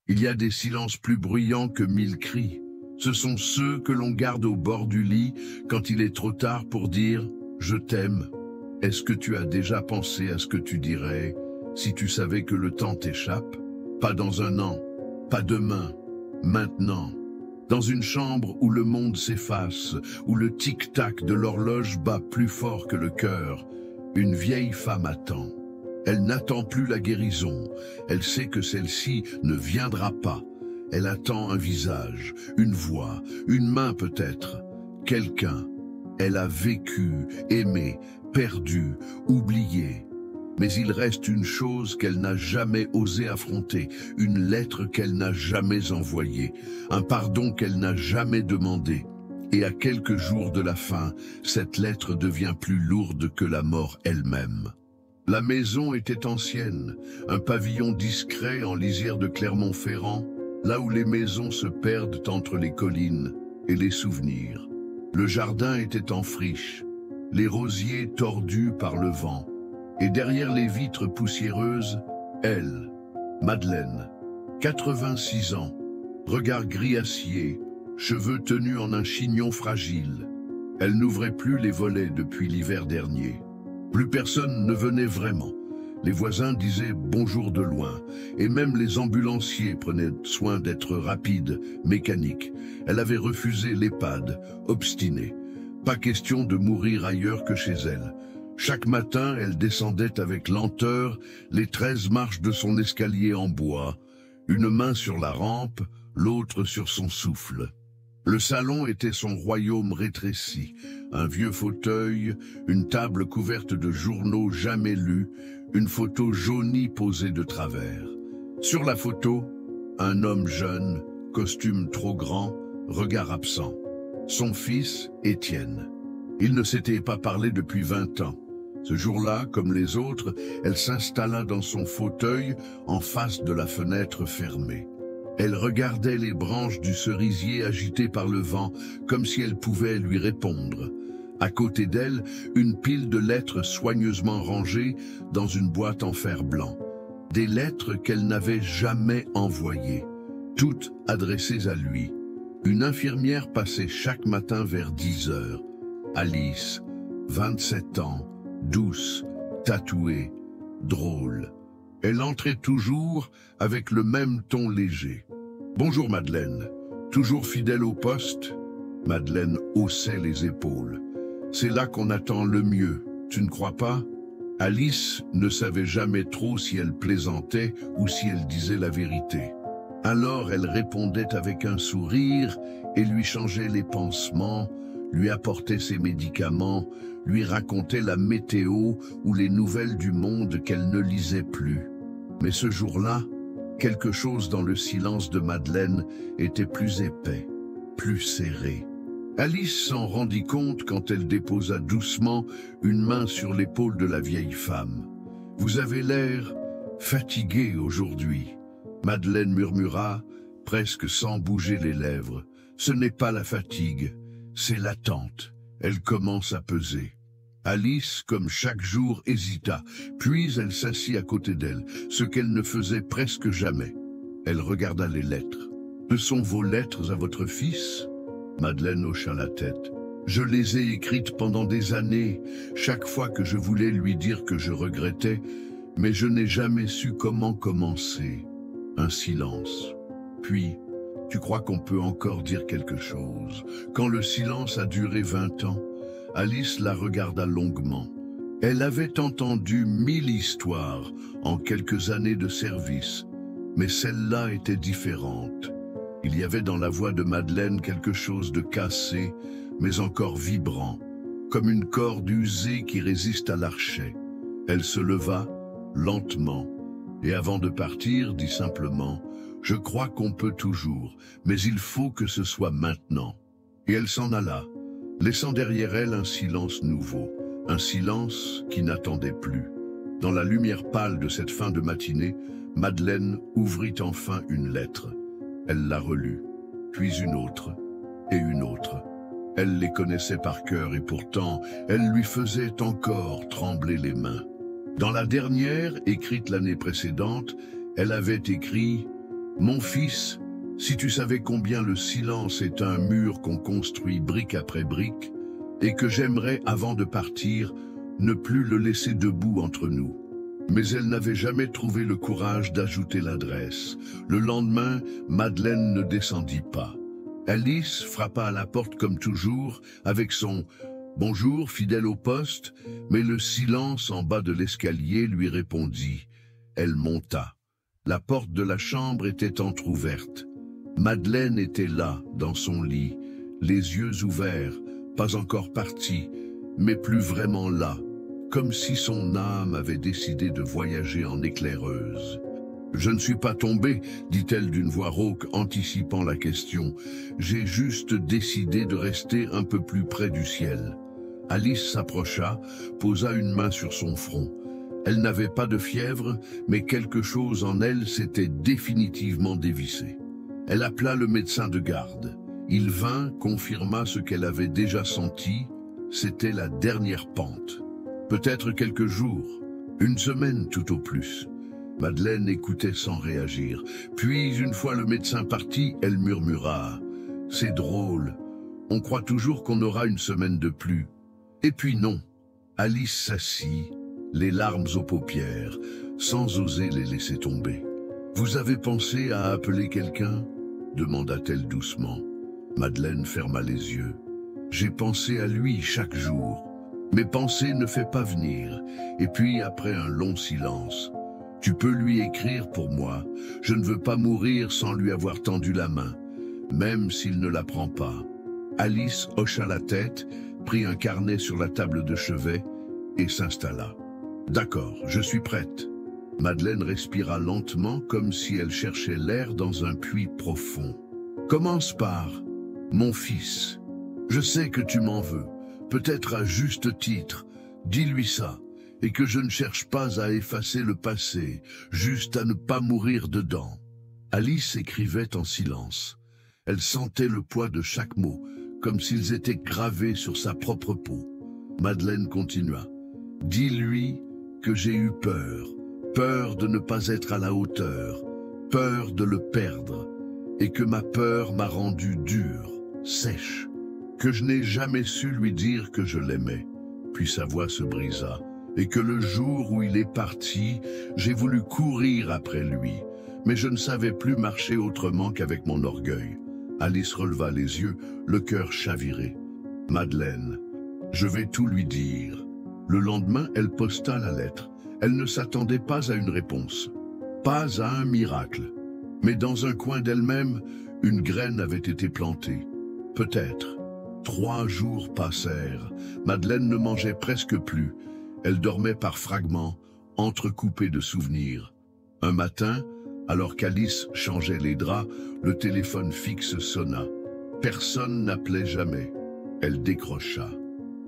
Il y a des silences plus bruyants que 1000 cris. Ce sont ceux que l'on garde au bord du lit quand il est trop tard pour dire « je t'aime ». Est-ce que tu as déjà pensé à ce que tu dirais si tu savais que le temps t'échappe? Pas dans un an, pas demain, maintenant. Dans une chambre où le monde s'efface, où le tic-tac de l'horloge bat plus fort que le cœur, une vieille femme attend. Elle n'attend plus la guérison, elle sait que celle-ci ne viendra pas. Elle attend un visage, une voix, une main peut-être, quelqu'un. Elle a vécu, aimé, perdu, oublié. Mais il reste une chose qu'elle n'a jamais osé affronter, une lettre qu'elle n'a jamais envoyée, un pardon qu'elle n'a jamais demandé. Et à quelques jours de la fin, cette lettre devient plus lourde que la mort elle-même. La maison était ancienne, un pavillon discret en lisière de Clermont-Ferrand, là où les maisons se perdent entre les collines et les souvenirs. Le jardin était en friche, les rosiers tordus par le vent. Et derrière les vitres poussiéreuses, elle, Madeleine, 86 ans, regard gris acier, cheveux tenus en un chignon fragile. Elle n'ouvrait plus les volets depuis l'hiver dernier. Plus personne ne venait vraiment. Les voisins disaient bonjour de loin, et même les ambulanciers prenaient soin d'être rapides, mécaniques. Elle avait refusé l'EHPAD, obstinée. Pas question de mourir ailleurs que chez elle. Chaque matin, elle descendait avec lenteur les 13 marches de son escalier en bois, une main sur la rampe, l'autre sur son souffle. Le salon était son royaume rétréci, un vieux fauteuil, une table couverte de journaux jamais lus, une photo jaunie posée de travers. Sur la photo, un homme jeune, costume trop grand, regard absent. Son fils, Étienne. Il ne s'était pas parlé depuis 20 ans. Ce jour-là, comme les autres, elle s'installa dans son fauteuil en face de la fenêtre fermée. Elle regardait les branches du cerisier agitées par le vent, comme si elle pouvait lui répondre. À côté d'elle, une pile de lettres soigneusement rangées dans une boîte en fer blanc. Des lettres qu'elle n'avait jamais envoyées, toutes adressées à lui. Une infirmière passait chaque matin vers 10 heures. Alice, 27 ans, douce, tatouée, drôle. Elle entrait toujours avec le même ton léger. « Bonjour Madeleine, toujours fidèle au poste ?» Madeleine haussait les épaules. « C'est là qu'on attend le mieux, tu ne crois pas ?» Alice ne savait jamais trop si elle plaisantait ou si elle disait la vérité. Alors elle répondait avec un sourire et lui changeait les pansements, lui apportait ses médicaments, lui racontait la météo ou les nouvelles du monde qu'elle ne lisait plus. Mais ce jour-là, quelque chose dans le silence de Madeleine était plus épais, plus serré. Alice s'en rendit compte quand elle déposa doucement une main sur l'épaule de la vieille femme. « Vous avez l'air fatiguée aujourd'hui. » Madeleine murmura, presque sans bouger les lèvres. « Ce n'est pas la fatigue, c'est l'attente. Elle commence à peser. » Alice, comme chaque jour, hésita, puis elle s'assit à côté d'elle, ce qu'elle ne faisait presque jamais. Elle regarda les lettres. « Ce sont vos lettres à votre fils ?» Madeleine hocha la tête. « Je les ai écrites pendant des années, chaque fois que je voulais lui dire que je regrettais, mais je n'ai jamais su comment commencer. » Un silence. Puis, « Tu crois qu'on peut encore dire quelque chose ?» Quand le silence a duré 20 ans, Alice la regarda longuement. Elle avait entendu 1000 histoires en quelques années de service, mais celle-là était différente. Il y avait dans la voix de Madeleine quelque chose de cassé, mais encore vibrant, comme une corde usée qui résiste à l'archet. Elle se leva, lentement, et avant de partir, dit simplement « Je crois qu'on peut toujours, mais il faut que ce soit maintenant. » Et elle s'en alla, laissant derrière elle un silence nouveau, un silence qui n'attendait plus. Dans la lumière pâle de cette fin de matinée, Madeleine ouvrit enfin une lettre. Elle la relut, puis une autre, et une autre. Elle les connaissait par cœur et pourtant, elle lui faisait encore trembler les mains. Dans la dernière, écrite l'année précédente, elle avait écrit « Mon fils, si tu savais combien le silence est un mur qu'on construit brique après brique, et que j'aimerais, avant de partir, ne plus le laisser debout entre nous. Mais elle n'avait jamais trouvé le courage d'ajouter l'adresse. Le lendemain, Madeleine ne descendit pas. Alice frappa à la porte comme toujours, avec son « bonjour » fidèle au poste, mais le silence en bas de l'escalier lui répondit. Elle monta. La porte de la chambre était entr'ouverte. Madeleine était là, dans son lit, les yeux ouverts, pas encore partie, mais plus vraiment là, comme si son âme avait décidé de voyager en éclaireuse. « Je ne suis pas tombée, dit-elle d'une voix rauque, anticipant la question. J'ai juste décidé de rester un peu plus près du ciel. » Alice s'approcha, posa une main sur son front. Elle n'avait pas de fièvre, mais quelque chose en elle s'était définitivement dévissé. Elle appela le médecin de garde. Il vint, confirma ce qu'elle avait déjà senti, c'était la dernière pente. Peut-être quelques jours, une semaine tout au plus. Madeleine écoutait sans réagir. Puis, une fois le médecin parti, elle murmura « C'est drôle, on croit toujours qu'on aura une semaine de plus. » Et puis non. Alice s'assit, les larmes aux paupières, sans oser les laisser tomber. « Vous avez pensé à appeler quelqu'un » demanda-t-elle doucement. Madeleine ferma les yeux. « J'ai pensé à lui chaque jour. Mes pensées ne fait pas venir. » Et puis, après un long silence, « Tu peux lui écrire pour moi. Je ne veux pas mourir sans lui avoir tendu la main, même s'il ne la prend pas. » Alice hocha la tête, prit un carnet sur la table de chevet et s'installa. « D'accord, je suis prête. » Madeleine respira lentement comme si elle cherchait l'air dans un puits profond. « Commence par « Mon fils, je sais que tu m'en veux, peut-être à juste titre. Dis-lui ça, et que je ne cherche pas à effacer le passé, juste à ne pas mourir dedans. » Alice écrivait en silence. Elle sentait le poids de chaque mot, comme s'ils étaient gravés sur sa propre peau. Madeleine continua. « Dis-lui que j'ai eu peur, peur de ne pas être à la hauteur, peur de le perdre, et que ma peur m'a rendue dure, sèche, que je n'ai jamais su lui dire que je l'aimais. » Puis sa voix se brisa, et que le jour où il est parti, j'ai voulu courir après lui, mais je ne savais plus marcher autrement qu'avec mon orgueil. Alice releva les yeux, le cœur chaviré. « Madeleine, je vais tout lui dire. » Le lendemain, elle posta la lettre. Elle ne s'attendait pas à une réponse, pas à un miracle. Mais dans un coin d'elle-même, une graine avait été plantée. Peut-être. 3 jours passèrent. Madeleine ne mangeait presque plus. Elle dormait par fragments, entrecoupée de souvenirs. Un matin, alors qu'Alice changeait les draps, le téléphone fixe sonna. Personne n'appelait jamais. Elle décrocha.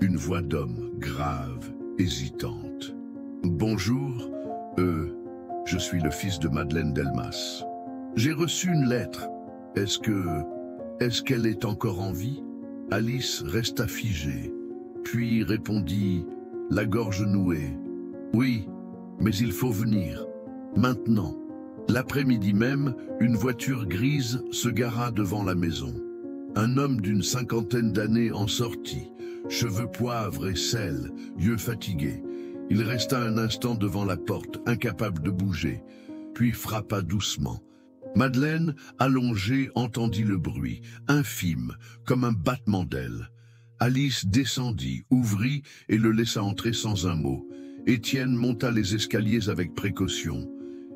Une voix d'homme, grave, hésitante. « Bonjour, je suis le fils de Madeleine Delmas. J'ai reçu une lettre. Est-ce qu'elle est encore en vie ?» Alice resta figée, puis répondit, la gorge nouée. « Oui, mais il faut venir. Maintenant. » L'après-midi même, une voiture grise se gara devant la maison. Un homme d'une 50aine d'années en sortit, cheveux poivre et sel, yeux fatigués. Il resta un instant devant la porte, incapable de bouger, puis frappa doucement. Madeleine, allongée, entendit le bruit, infime, comme un battement d'ailes. Alice descendit, ouvrit et le laissa entrer sans un mot. Étienne monta les escaliers avec précaution.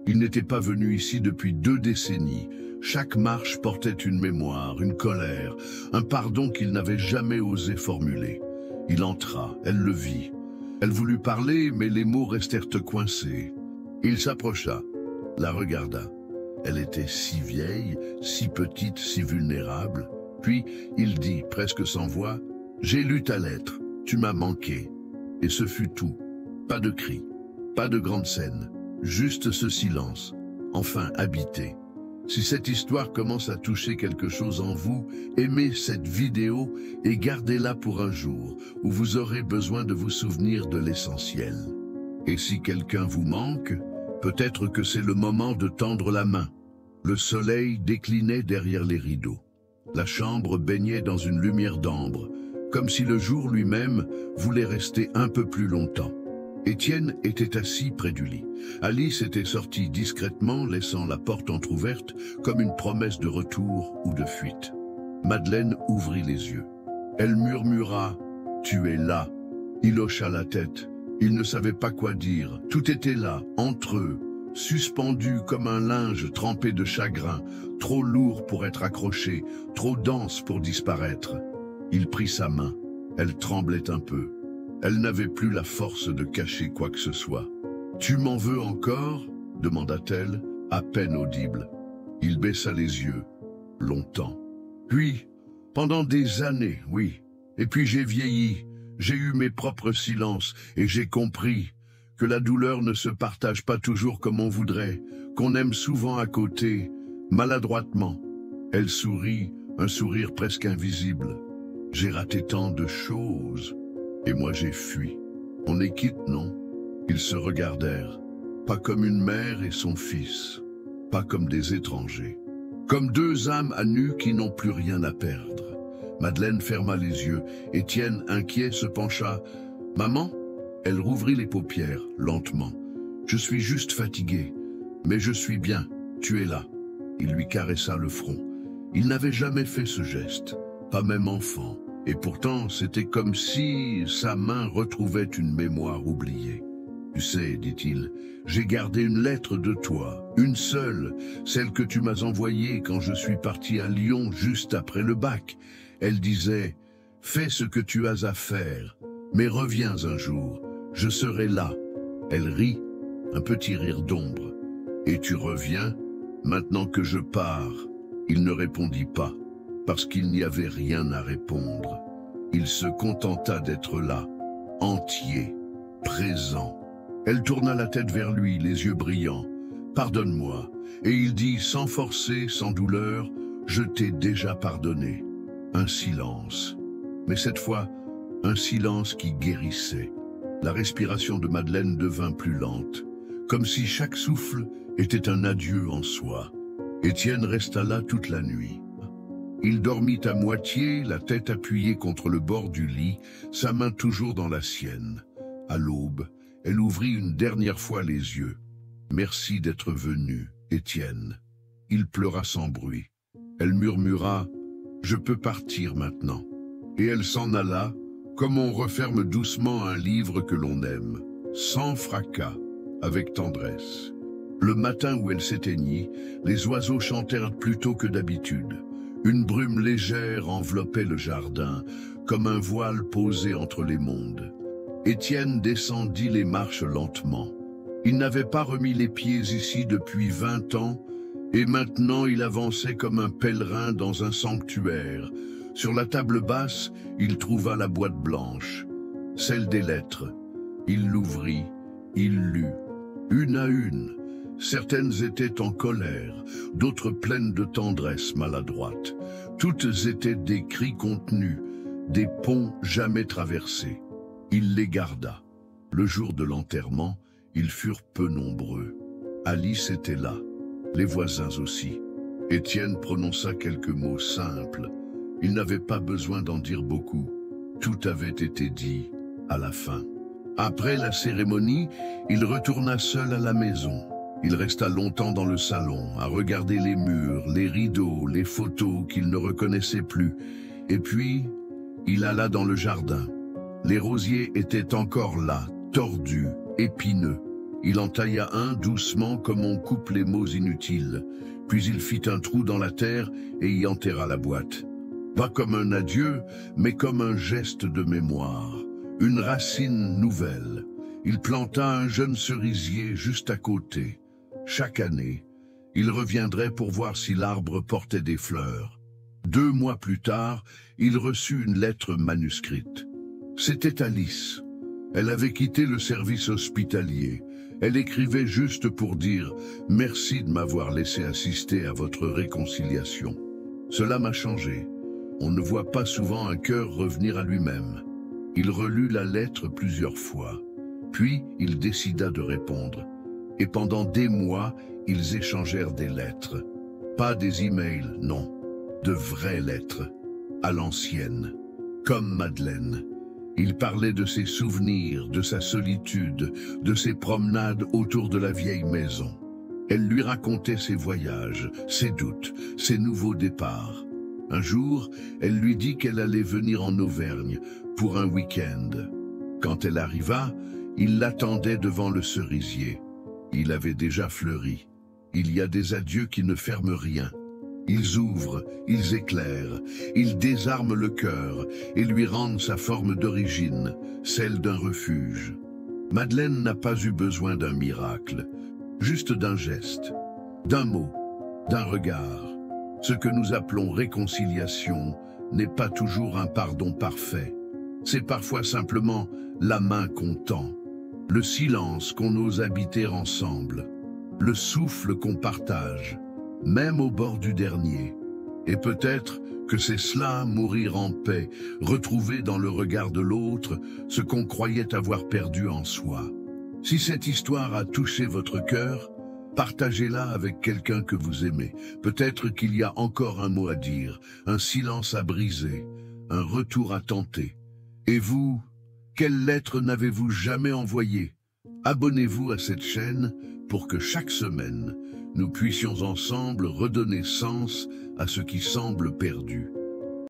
Il n'était pas venu ici depuis 2 décennies. Chaque marche portait une mémoire, une colère, un pardon qu'il n'avait jamais osé formuler. Il entra, elle le vit. Elle voulut parler, mais les mots restèrent coincés. Il s'approcha, la regarda. Elle était si vieille, si petite, si vulnérable. Puis il dit, presque sans voix, « J'ai lu ta lettre, tu m'as manqué. » Et ce fut tout. Pas de cris, pas de grande scène, juste ce silence, enfin habité. Si cette histoire commence à toucher quelque chose en vous, aimez cette vidéo et gardez-la pour un jour où vous aurez besoin de vous souvenir de l'essentiel. Et si quelqu'un vous manque, peut-être que c'est le moment de tendre la main. Le soleil déclinait derrière les rideaux. La chambre baignait dans une lumière d'ambre, comme si le jour lui-même voulait rester un peu plus longtemps. Étienne était assis près du lit. Alice était sortie discrètement, laissant la porte entr'ouverte, comme une promesse de retour ou de fuite. Madeleine ouvrit les yeux. Elle murmura « Tu es là ». Il hocha la tête. Il ne savait pas quoi dire. Tout était là, entre eux, suspendu comme un linge trempé de chagrin, trop lourd pour être accroché, trop dense pour disparaître. Il prit sa main. Elle tremblait un peu. Elle n'avait plus la force de cacher quoi que ce soit. « Tu m'en veux encore ?» demanda-t-elle, à peine audible. Il baissa les yeux. Longtemps. Puis, pendant des années, oui. Et puis j'ai vieilli, j'ai eu mes propres silences, et j'ai compris que la douleur ne se partage pas toujours comme on voudrait, qu'on aime souvent à côté, maladroitement. Elle sourit, un sourire presque invisible. J'ai raté tant de choses. Et moi j'ai fui. On est quitte, non? Ils se regardèrent, pas comme une mère et son fils, pas comme des étrangers, comme deux âmes à nu qui n'ont plus rien à perdre. Madeleine ferma les yeux. Étienne, inquiet, se pencha. « Maman ?» Elle rouvrit les paupières, lentement. « Je suis juste fatigué, mais je suis bien, tu es là. » Il lui caressa le front. Il n'avait jamais fait ce geste, pas même enfant. Et pourtant, c'était comme si sa main retrouvait une mémoire oubliée. « Tu sais, dit-il, j'ai gardé une lettre de toi, une seule, celle que tu m'as envoyée quand je suis parti à Lyon juste après le bac. Elle disait, « Fais ce que tu as à faire, mais reviens un jour, je serai là. » Elle rit, un petit rire d'ombre. « Et tu reviens, maintenant que je pars ?» Il ne répondit pas. Parce qu'il n'y avait rien à répondre. Il se contenta d'être là, entier, présent. Elle tourna la tête vers lui, les yeux brillants. « Pardonne-moi. » Et il dit, sans forcer, sans douleur, « Je t'ai déjà pardonné. » Un silence. Mais cette fois, un silence qui guérissait. La respiration de Madeleine devint plus lente, comme si chaque souffle était un adieu en soi. Étienne resta là toute la nuit. Il dormit à moitié, la tête appuyée contre le bord du lit, sa main toujours dans la sienne. À l'aube, elle ouvrit une dernière fois les yeux. « Merci d'être venu, Étienne. » Il pleura sans bruit. Elle murmura « Je peux partir maintenant. » Et elle s'en alla, comme on referme doucement un livre que l'on aime, sans fracas, avec tendresse. Le matin où elle s'éteignit, les oiseaux chantèrent plus tôt que d'habitude. Une brume légère enveloppait le jardin, comme un voile posé entre les mondes. Étienne descendit les marches lentement. Il n'avait pas remis les pieds ici depuis 20 ans, et maintenant il avançait comme un pèlerin dans un sanctuaire. Sur la table basse, il trouva la boîte blanche, celle des lettres. Il l'ouvrit, il lut, une à une. Certaines étaient en colère, d'autres pleines de tendresse maladroite. Toutes étaient des cris contenus, des ponts jamais traversés. Il les garda. Le jour de l'enterrement, ils furent peu nombreux. Alice était là, les voisins aussi. Étienne prononça quelques mots simples. Il n'avait pas besoin d'en dire beaucoup. Tout avait été dit à la fin. Après la cérémonie, il retourna seul à la maison. Il resta longtemps dans le salon, à regarder les murs, les rideaux, les photos qu'il ne reconnaissait plus. Et puis, il alla dans le jardin. Les rosiers étaient encore là, tordus, épineux. Il en tailla un doucement comme on coupe les mots inutiles. Puis il fit un trou dans la terre et y enterra la boîte. Pas comme un adieu, mais comme un geste de mémoire. Une racine nouvelle. Il planta un jeune cerisier juste à côté. Chaque année, il reviendrait pour voir si l'arbre portait des fleurs. 2 mois plus tard, il reçut une lettre manuscrite. C'était Alice. Elle avait quitté le service hospitalier. Elle écrivait juste pour dire « Merci de m'avoir laissé assister à votre réconciliation. Cela m'a changé. On ne voit pas souvent un cœur revenir à lui-même. » Il relut la lettre plusieurs fois. Puis, il décida de répondre. Et pendant des mois, ils échangèrent des lettres. Pas des emails, non. De vraies lettres, à l'ancienne, comme Madeleine. Il parlait de ses souvenirs, de sa solitude, de ses promenades autour de la vieille maison. Elle lui racontait ses voyages, ses doutes, ses nouveaux départs. Un jour, elle lui dit qu'elle allait venir en Auvergne pour un week-end. Quand elle arriva, il l'attendait devant le cerisier. Il avait déjà fleuri. Il y a des adieux qui ne ferment rien. Ils ouvrent, ils éclairent, ils désarment le cœur et lui rendent sa forme d'origine, celle d'un refuge. Madeleine n'a pas eu besoin d'un miracle, juste d'un geste, d'un mot, d'un regard. Ce que nous appelons réconciliation n'est pas toujours un pardon parfait. C'est parfois simplement la main qu'on tend, le silence qu'on ose habiter ensemble, le souffle qu'on partage, même au bord du dernier. Et peut-être que c'est cela, mourir en paix, retrouver dans le regard de l'autre ce qu'on croyait avoir perdu en soi. Si cette histoire a touché votre cœur, partagez-la avec quelqu'un que vous aimez. Peut-être qu'il y a encore un mot à dire, un silence à briser, un retour à tenter. Et vous, quelle lettre n'avez-vous jamais envoyée? Abonnez-vous à cette chaîne pour que chaque semaine, nous puissions ensemble redonner sens à ce qui semble perdu.